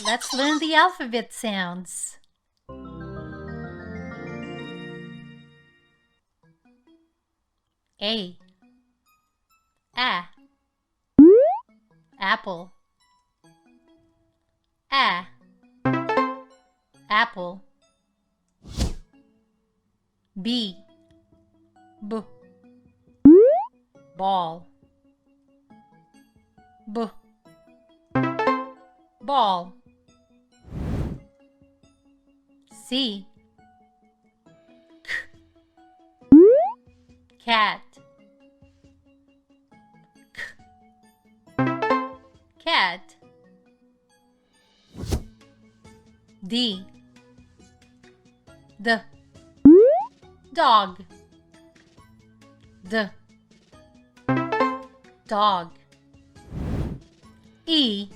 Let's learn the alphabet sounds. A. Apple. Apple. B. Ball. Ball. C. Cat. Cat. D. Dog. Dog. E.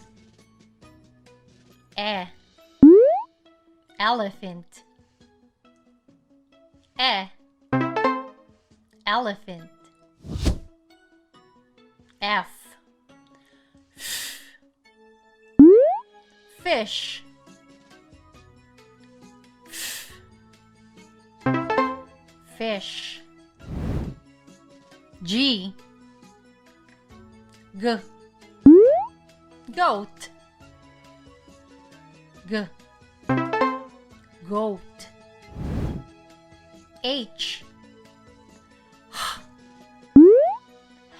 Elephant. Elephant. F. Fish. Fish. G. Goat. Goat. H.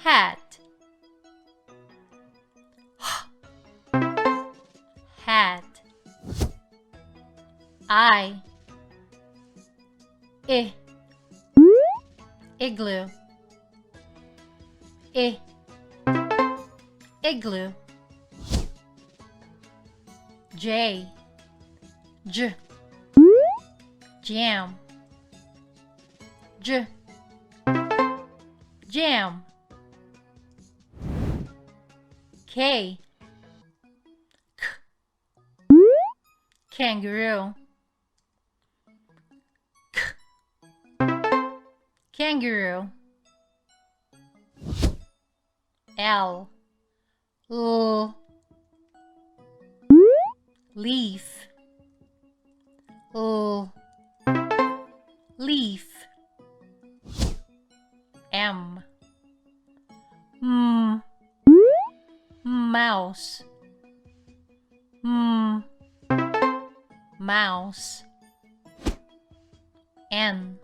Hat. Hat. I. Igloo. Igloo. J. Jam. Jam. K. Kangaroo. Kangaroo. L. Leaf. Leaf. M. Mouse. Mouse. N.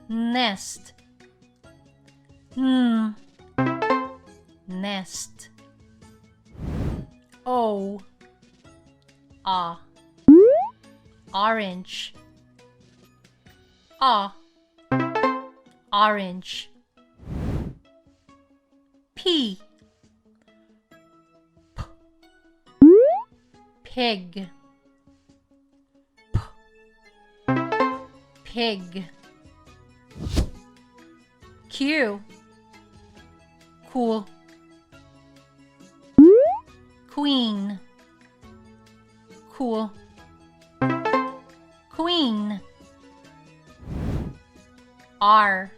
Nest. Nest. O. Orange. Orange. P. Pig. Pig. Q. Cool. Queen. Cool. Queen. R.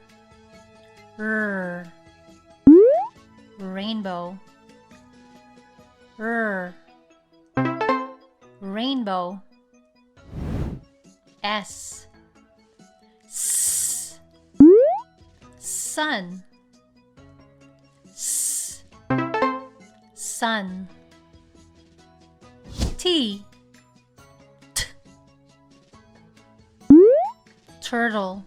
Rainbow. Rainbow. S. Sun. Sun. T. Turtle.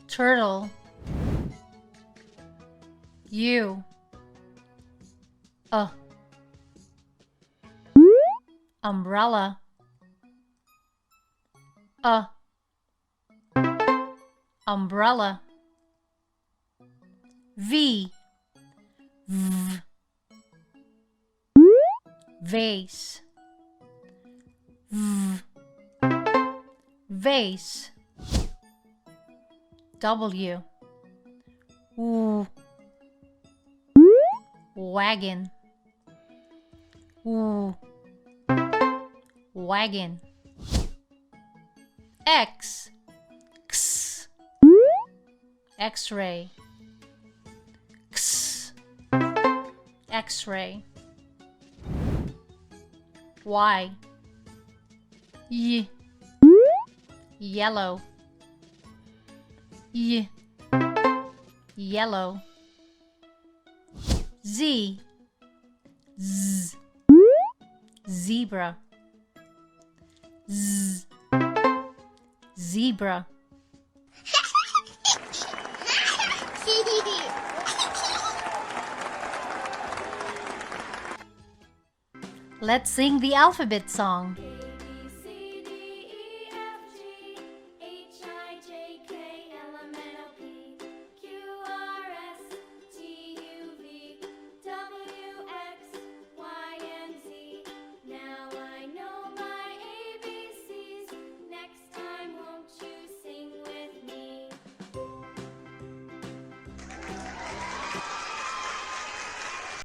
Turtle. U. Umbrella. Umbrella. V. Vase. Vase. W. Wagon. Wagon. X. X-ray. X. X-ray. Y. Yellow. Yellow. Z. Zebra. Zebra. Let's sing the alphabet song.